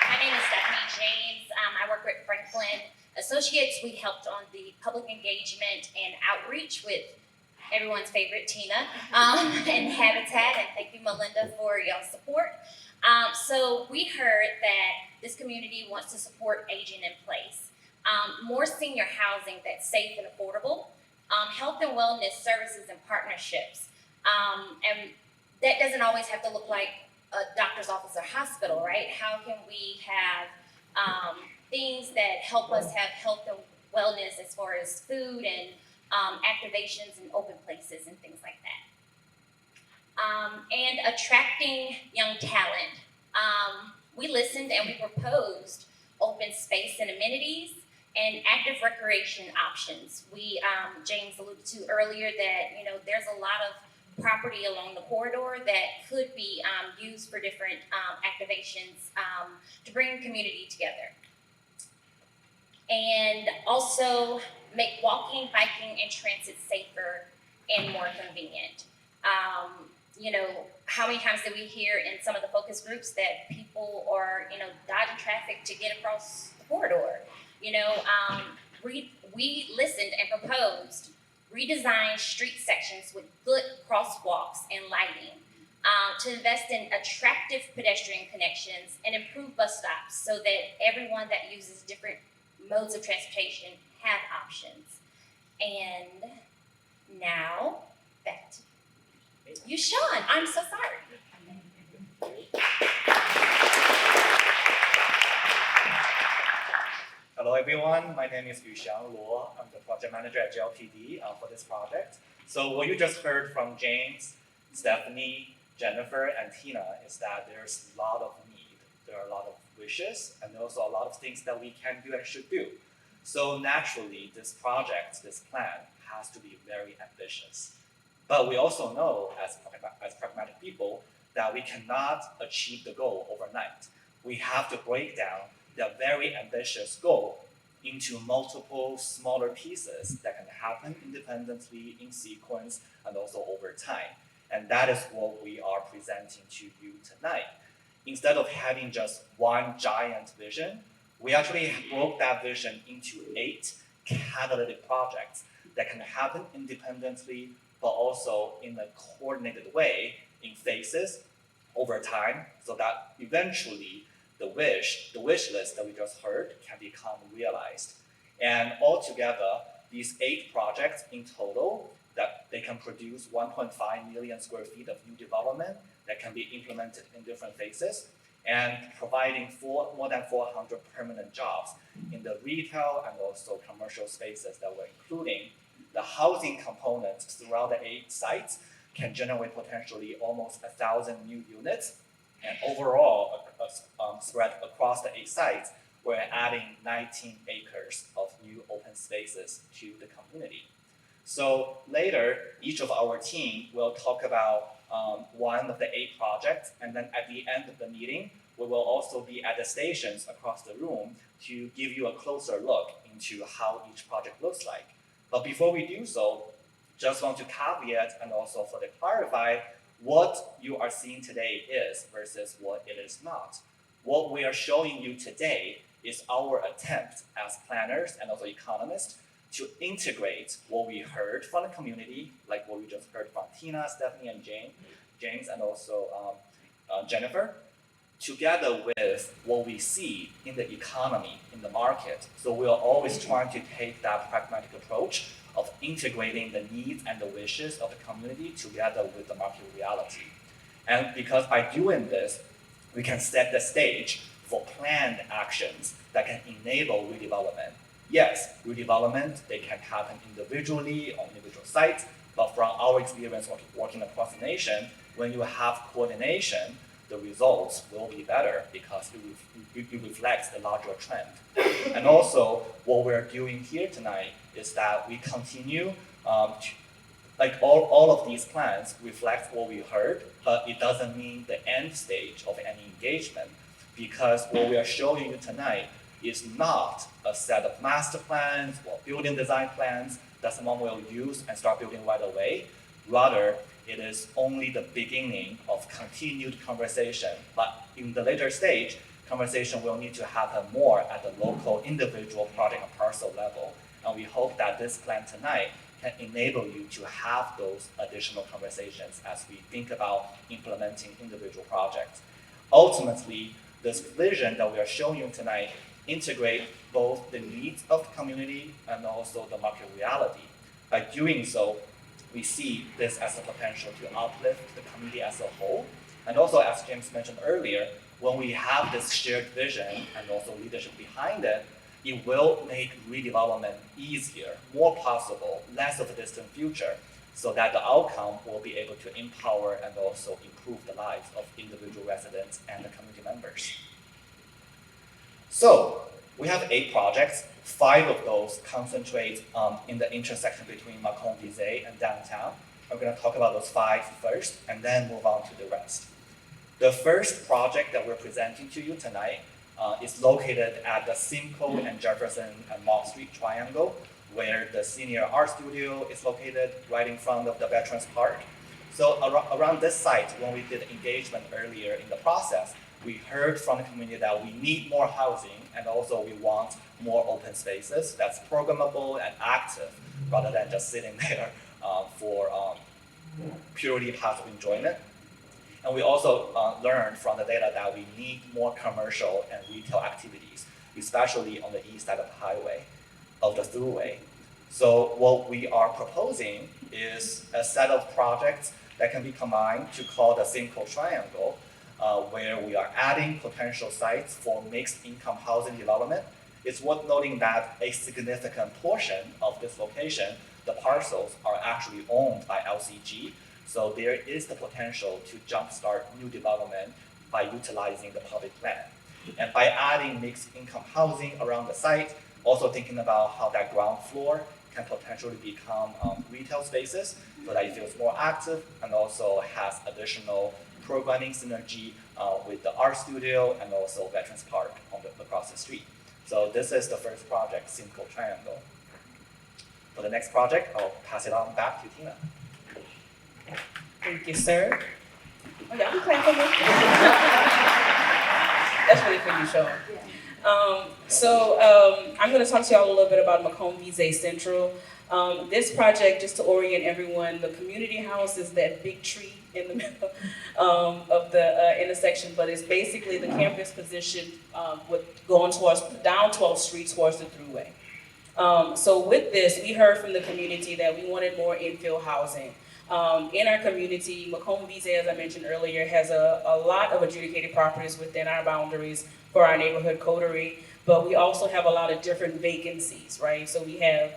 My name is Stephanie James. I work with Franklin Associates. We helped on the public engagement and outreach with everyone's favorite Tina and Habitat, and thank you, Melinda, for y'all's support. So we heard that this community wants to support aging in place, more senior housing that's safe and affordable, health and wellness services and partnerships, and that doesn't always have to look like a doctor's office or hospital, right? How can we have things that help us have health and wellness as far as food and activations and open places and things like that. And attracting young talent. We listened and we proposed open space and amenities and active recreation options. We, James alluded to earlier that, there's a lot of property along the corridor that could be used for different activations to bring community together. And also make walking, biking, and transit safer and more convenient. How many times did we hear in some of the focus groups that people are, dodging traffic to get across the corridor? We listened and proposed redesign street sections with good crosswalks and lighting, to invest in attractive pedestrian connections and improve bus stops so that everyone that uses different modes of transportation have options. And now, back to you, Sean. I'm so sorry. Hello everyone, my name is Yuxiang Luo. I'm the project manager at JLP+D for this project. So what you just heard from James, Stephanie, Jennifer, and Tina is that there's a lot of need. There are a lot of wishes, and also a lot of things that we can do and should do. So naturally, this project, this plan, has to be very ambitious. But we also know, as pragmatic people, that we cannot achieve the goal overnight. We have to break down the very ambitious goal into multiple smaller pieces that can happen independently, in sequence, and also over time. And that is what we are presenting to you tonight. Instead of having just one giant vision, we actually broke that vision into 8 catalytic projects that can happen independently, but also in a coordinated way in phases over time, so that eventually the wish list that we just heard can become realized. And altogether, these 8 projects in total, that they can produce 1.5 million square feet of new development that can be implemented in different phases, and providing more than 400 permanent jobs in the retail and also commercial spaces that we're including. The housing components throughout the 8 sites can generate potentially almost 1,000 new units, and overall, spread across the 8 sites, we're adding 19 acres of new open spaces to the community. So later, each of our team will talk about one of the 8 projects, and then at the end of the meeting, we will also be at the stations across the room to give you a closer look into how each project looks like. But before we do so, just want to caveat and also further clarify what you are seeing today is versus what it is not. What we are showing you today is our attempt as planners and also economists to integrate what we heard from the community, like what we just heard from Tina, Stephanie, and James, and also Jennifer, together with what we see in the economy, in the market. So we are always trying to take that pragmatic approach of integrating the needs and the wishes of the community together with the market reality. And because by doing this, we can set the stage for planned actions that can enable redevelopment. Yes, redevelopment, they can happen individually on individual sites, but from our experience working across the nation, when you have coordination, the results will be better because it reflects the larger trend. And also, what we're doing here tonight is that we continue like all of these plans reflect what we heard, but it doesn't mean the end stage of any engagement, because what we are showing you tonight is not a set of master plans or building design plans that someone will use and start building right away. Rather, it is only the beginning of continued conversation. But in the later stage, conversation will need to happen more at the local individual project and parcel level. And we hope that this plan tonight can enable you to have those additional conversations as we think about implementing individual projects. Ultimately, this vision that we are showing you tonight integrate both the needs of the community and also the market reality. By doing so, we see this as a potential to uplift the community as a whole. And also, as James mentioned earlier, when we have this shared vision and also leadership behind it, it will make redevelopment easier, more possible, less of a distant future, so that the outcome will be able to empower and also improve the lives of individual residents and the community members. So, we have 8 projects. 5 of those concentrate in the intersection between Macomb-Vizay and downtown. I'm going to talk about those 5 first and then move on to the rest. The first project that we're presenting to you tonight is located at the Simcoe and Jefferson and Mott Street Triangle, where the Senior Art Studio is located right in front of the Veterans Park. So around this site, when we did engagement earlier in the process, we heard from the community that we need more housing and also we want more open spaces that's programmable and active rather than just sitting there for purely passive enjoyment. And we also learned from the data that we need more commercial and retail activities, especially on the east side of the highway, of the thruway. So what we are proposing is a set of projects that can be combined to call the Simcoe Triangle, where we are adding potential sites for mixed income housing development. It's worth noting that a significant portion of this location, the parcels, are actually owned by LCG. So there is the potential to jumpstart new development by utilizing the public land. And by adding mixed income housing around the site, also thinking about how that ground floor can potentially become retail spaces so that it feels more active and also has additional programming synergy with the art studio and also Veterans Park across the street. So this is the first project, Simcoe Triangle. For the next project, I'll pass it on back to Tina. Thank you, sir. Oh, y'all can clap for me. That's really for you, Sean. I'm going to talk to y'all a little bit about Macomb-Vizay Central. This project, just to orient everyone, the community house is that big tree in the middle of the intersection, but it's basically the campus positioned with going down 12th Street towards the thruway. So with this, we heard from the community that we wanted more infill housing. In our community, Macomb Visa, as I mentioned earlier, has a lot of adjudicated properties within our boundaries for our neighborhood coterie, but we also have a lot of different vacancies, right? So we have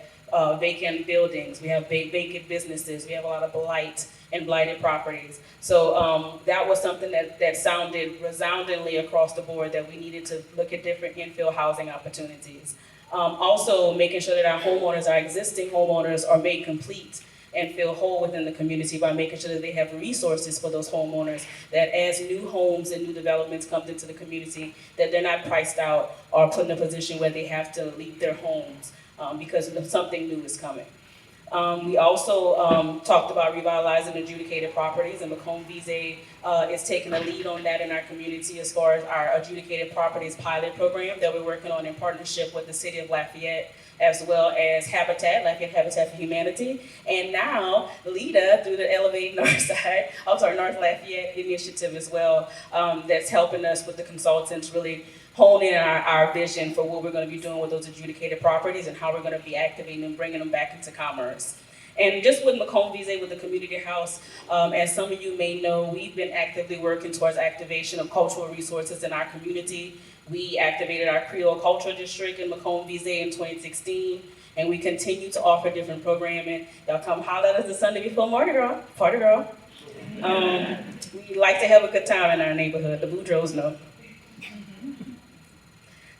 vacant buildings, we have vacant businesses, we have a lot of blight and blighted properties. So that was something that sounded resoundingly across the board, that we needed to look at different infill housing opportunities. Also making sure that our homeowners, our existing homeowners, are made complete and feel whole within the community by making sure that they have resources for those homeowners, that as new homes and new developments come into the community, that they're not priced out or put in a position where they have to leave their homes because something new is coming. We also talked about revitalizing adjudicated properties, and Macomb Visa is taking a lead on that in our community as far as our adjudicated properties pilot program that we're working on in partnership with the city of Lafayette, as well as Lafayette Habitat for Humanity, and now LEDA through the North Lafayette Initiative as well, that's helping us with the consultants really hone in our vision for what we're going to be doing with those adjudicated properties and how we're going to be activating and bringing them back into commerce. And just with Macomb Visa, with the community house, as some of you may know, we've been actively working towards activation of cultural resources in our community. We activated our Creole Cultural District in Macomb Visa in 2016, and we continue to offer different programming. Y'all come holler at us the Sunday before Mardi Gras, Party Girl. We like to have a good time in our neighborhood, the Boudreaux know.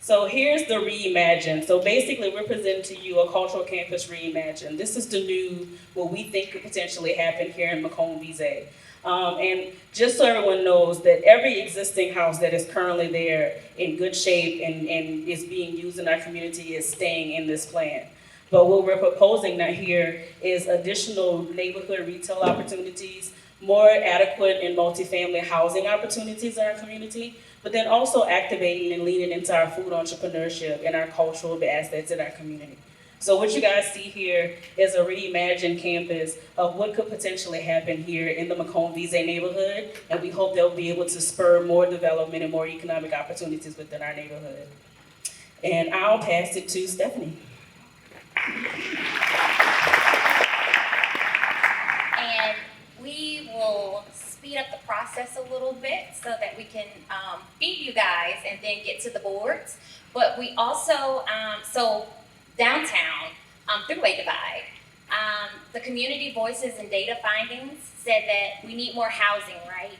So here's the Reimagine. So basically we're presenting to you a cultural campus Reimagine. This is the new, what we think could potentially happen here in Macomb Visa. And just so everyone knows that every existing house that is currently there in good shape and is being used in our community is staying in this plan. But what we're proposing now here is additional neighborhood retail opportunities, more adequate and multifamily housing opportunities in our community, but then also activating and leaning into our food entrepreneurship and our cultural assets in our community. So what you guys see here is a reimagined campus of what could potentially happen here in the Macomb Visa neighborhood, and we hope they'll be able to spur more development and more economic opportunities within our neighborhood. And I'll pass it to Stephanie. And we will speed up the process a little bit so that we can feed you guys and then get to the boards. But we also, so downtown, Thruway Divide, the community voices and data findings said that we need more housing, right?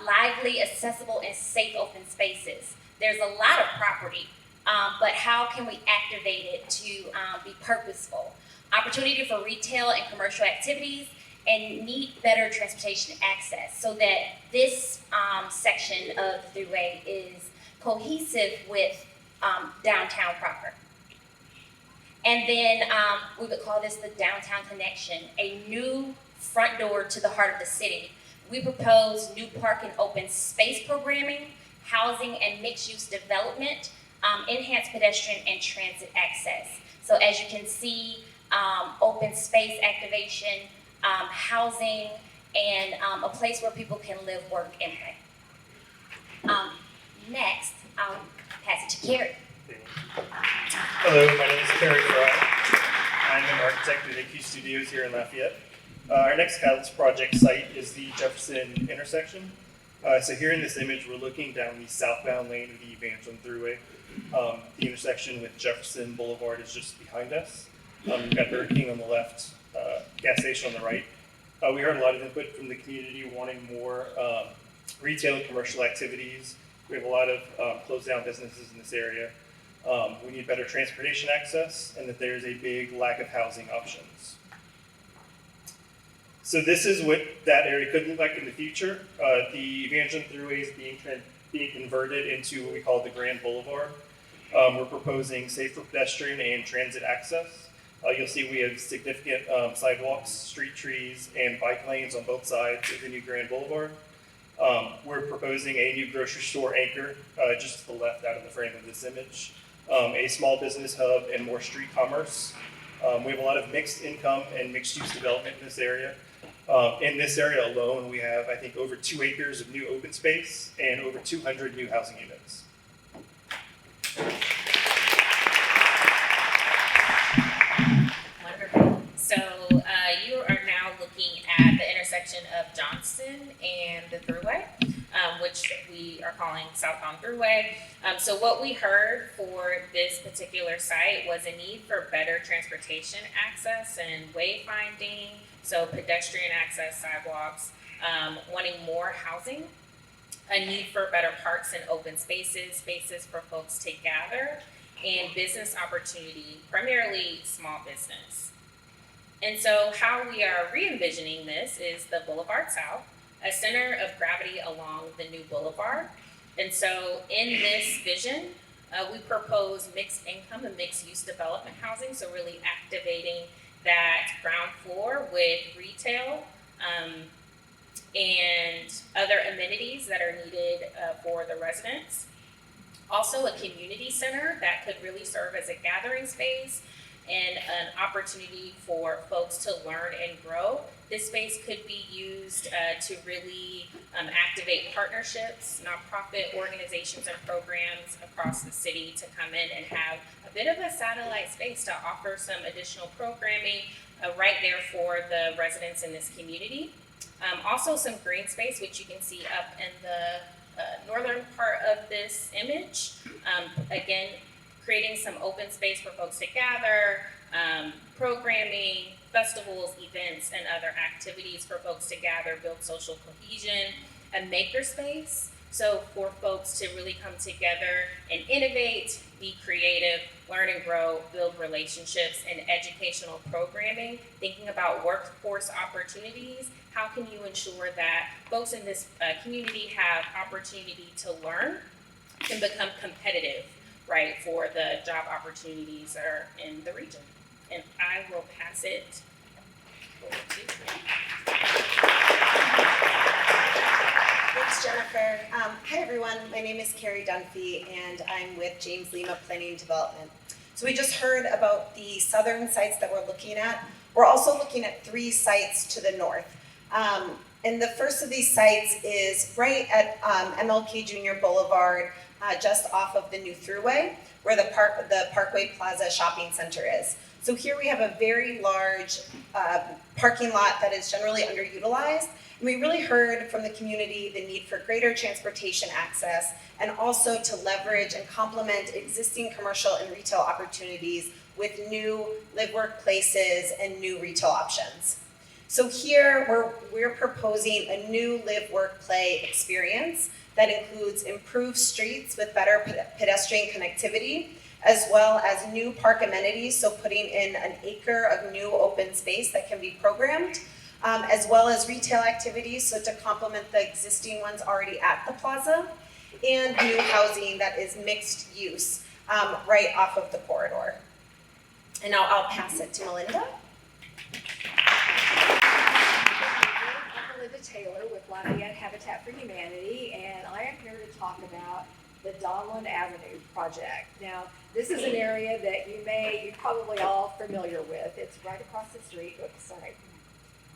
Lively, accessible, and safe open spaces. There's a lot of property, but how can we activate it to be purposeful? Opportunity for retail and commercial activities, and need better transportation access so that this section of the Thruway is cohesive with downtown proper. And then we would call this the downtown connection, a new front door to the heart of the city. We propose new park and open space programming, housing and mixed-use development, enhanced pedestrian and transit access. So as you can see, open space activation, housing, and a place where people can live, work, and play. Next, I'll pass it to Carrie. Hello, my name is Carrie Fry. I'm an architect at AQ Studios here in Lafayette. Our next Catalyst project site is the Jefferson intersection. So here in this image, we're looking down the southbound lane of the Evangeline Thruway. The intersection with Jefferson Boulevard is just behind us. We've got Burger King on the left, gas station on the right. We heard a lot of input from the community wanting more retail and commercial activities. We have a lot of closed down businesses in this area. We need better transportation access, and that there's a big lack of housing options. So this is what that area could look like in the future. The Evangeline Thruway is being converted into what we call the Grand Boulevard. We're proposing safer pedestrian and transit access. You'll see we have significant sidewalks, street trees, and bike lanes on both sides of the new Grand Boulevard. We're proposing a new grocery store anchor just to the left out of the frame of this image. A small business hub and more street commerce. We have a lot of mixed income and mixed use development in this area. In this area alone, we have, I think, over 2 acres of new open space and over 200 new housing units. intersection of Johnston and the Thruway, which we are calling Southbound Thruway. So what we heard for this particular site was a need for better transportation access and wayfinding, so pedestrian access, sidewalks, wanting more housing, a need for better parks and open spaces, spaces for folks to gather, and business opportunity, primarily small business. And so how we are re-envisioning this is the Boulevard South, a center of gravity along the new boulevard. And so in this vision, we propose mixed income and mixed use development housing, so really activating that ground floor with retail and other amenities that are needed for the residents. Also a community center that could really serve as a gathering space and an opportunity for folks to learn and grow. This space could be used to really activate partnerships, nonprofit organizations and programs across the city to come in and have a bit of a satellite space to offer some additional programming right there for the residents in this community. Also some green space, which you can see up in the northern part of this image. Again, creating some open space for folks to gather, programming, festivals, events, and other activities for folks to gather, build social cohesion, a makerspace. So for folks to really come together and innovate, be creative, learn and grow, build relationships, and educational programming, thinking about workforce opportunities. How can you ensure that folks in this community have opportunity to learn and become competitive, right, for the job opportunities that are in the region? And I will pass it over to Thanks, Jennifer. Hi, everyone. My name is Carrie Dunphy, and I'm with James Lima Planning Development. So we just heard about the southern sites that we're looking at. We're also looking at 3 sites to the north. And the first of these sites is right at MLK Junior Boulevard, just off of the new Thruway, where the Parkway Plaza Shopping Center is. So here we have a very large parking lot that is generally underutilized. And we really heard from the community the need for greater transportation access and also to leverage and complement existing commercial and retail opportunities with new live-work places and new retail options. So here we're proposing a new live-work-play experience that includes improved streets with better pedestrian connectivity, as well as new park amenities, so putting in an acre of new open space that can be programmed, as well as retail activities, so to complement the existing ones already at the plaza, and new housing that is mixed use right off of the corridor. And now I'll pass it to Melinda. I'm Melinda Taylor with Lafayette Habitat for Humanity, and I am here to talk about the Donlin Avenue project. Now, this is an area that you're probably all familiar with. It's right across the street,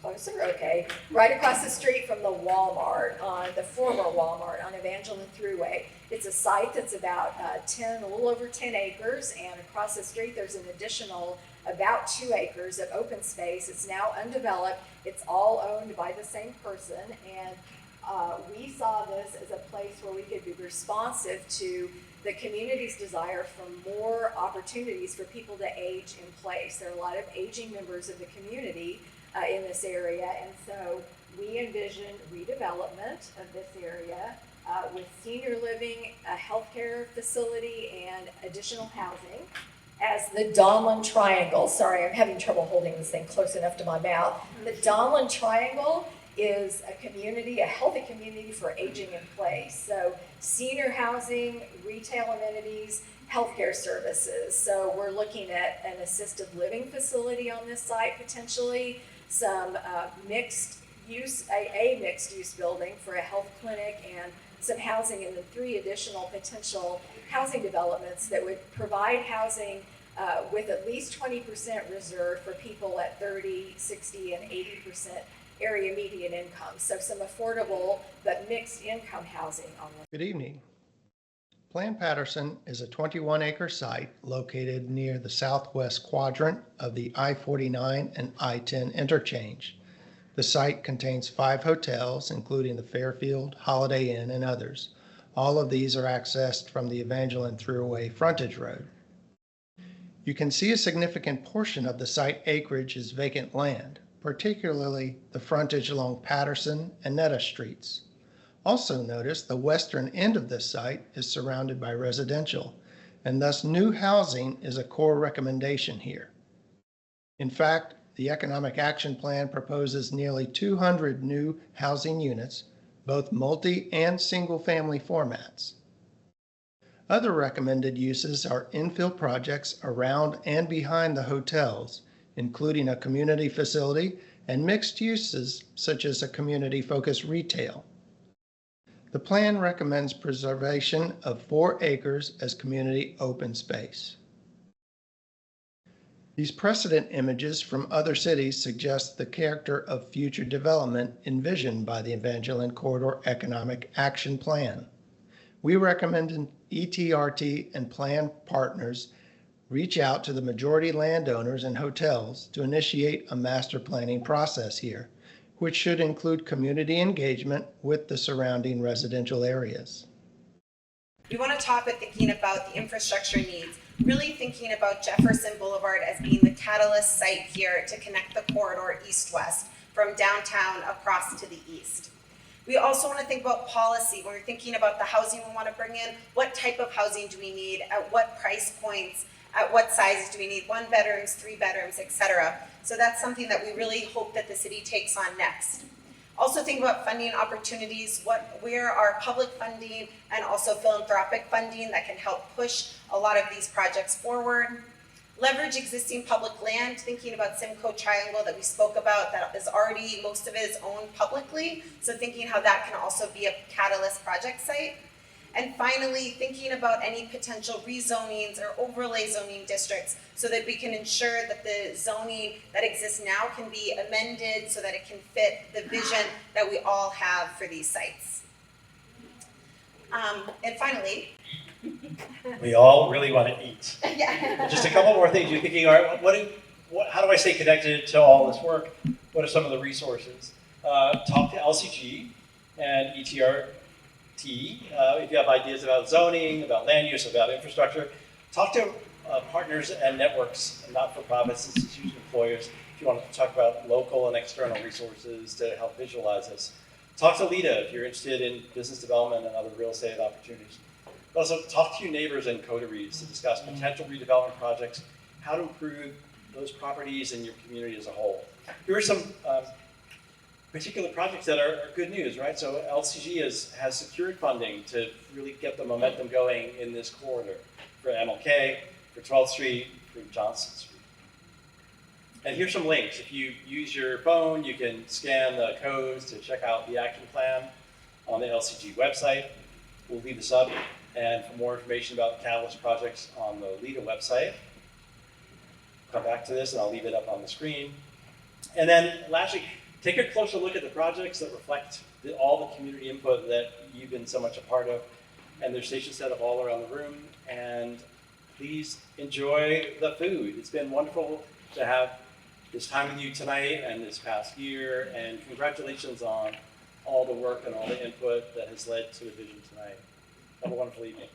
closer, okay. Right across the street from the Walmart, the former Walmart on Evangeline Thruway. It's a site that's about a little over 10 acres, and across the street there's an additional about 2 acres of open space. It's now undeveloped. It's all owned by the same person, and we saw this as a place where we could be responsive to the community's desire for more opportunities for people to age in place. There are a lot of aging members of the community in this area, and so we envision redevelopment of this area with senior living, a healthcare facility, and additional housing as the Donlin Triangle. Sorry, I'm having trouble holding this thing close enough to my mouth. The Donlin Triangle is a community, a healthy community for aging in place. So senior housing, retail amenities, healthcare services. So we're looking at an assisted living facility on this site potentially, some mixed use, a mixed use building for a health clinic, and some housing, and then 3 additional potential housing developments that would provide housing with at least 20% reserved for people at 30, 60, and 80% area median income. So some affordable but mixed income housing on this. Good evening. Plan Patterson is a 21-acre site located near the southwest quadrant of the I-49 and I-10 interchange. The site contains 5 hotels, including the Fairfield, Holiday Inn, and others. All of these are accessed from the Evangeline Thruway frontage road. You can see a significant portion of the site acreage is vacant land, particularly the frontage along Patterson and Netta Streets. Also notice the western end of this site is surrounded by residential, and thus new housing is a core recommendation here. In fact, the Economic Action Plan proposes nearly 200 new housing units, both multi- and single-family formats. Other recommended uses are infill projects around and behind the hotels, including a community facility and mixed uses such as a community-focused retail. The plan recommends preservation of 4 acres as community open space. These precedent images from other cities suggest the character of future development envisioned by the Evangeline Corridor Economic Action Plan. We recommend ETRT and plan partners reach out to the majority landowners and hotels to initiate a master planning process here, which should include community engagement with the surrounding residential areas. We want to top it thinking about the infrastructure needs, really thinking about Jefferson Boulevard as being the catalyst site here to connect the corridor east-west from downtown across to the east. We also want to think about policy when we're thinking about the housing we want to bring in. What type of housing do we need? At what price points? At what sizes do we need? 1 bedrooms, 3 bedrooms, etc. So that's something that we really hope that the city takes on next. Also think about funding opportunities, where are public funding and also philanthropic funding that can help push a lot of these projects forward. Leverage existing public land, thinking about Simcoe Triangle that we spoke about, that is already, most of it is owned publicly, so thinking how that can also be a catalyst project site. And finally, thinking about any potential rezonings or overlay zoning districts so that we can ensure that the zoning that exists now can be amended so that it can fit the vision that we all have for these sites. And finally, We all really want to eat. yeah. Just a couple more things. You're thinking, all right, how do I stay connected to all this work? What are some of the resources? Talk to LCG and ETRT. If you have ideas about zoning, about land use, about infrastructure, talk to partners and networks, not-for-profits, institutions, employers, if you want to talk about local and external resources to help visualize this. Talk to LEDA if you're interested in business development and other real estate opportunities. Also, talk to your neighbors and coteries to discuss potential redevelopment projects, how to improve those properties and your community as a whole. Here are some particular projects that are good news, right? So LCG has secured funding to really get the momentum going in this corridor for MLK, for 12th Street, for Johnson Street. And here's some links. If you use your phone, you can scan the codes to check out the action plan on the LCG website. We'll leave this up. And for more information about Catalyst projects on the LEDA website, come back to this and I'll leave it up on the screen. And then lastly, take a closer look at the projects that reflect all the community input that you've been so much a part of. And there's stations set up all around the room. And please enjoy the food. It's been wonderful to have this time with you tonight and this past year. And congratulations on all the work and all the input that has led to the vision tonight. Have a wonderful evening.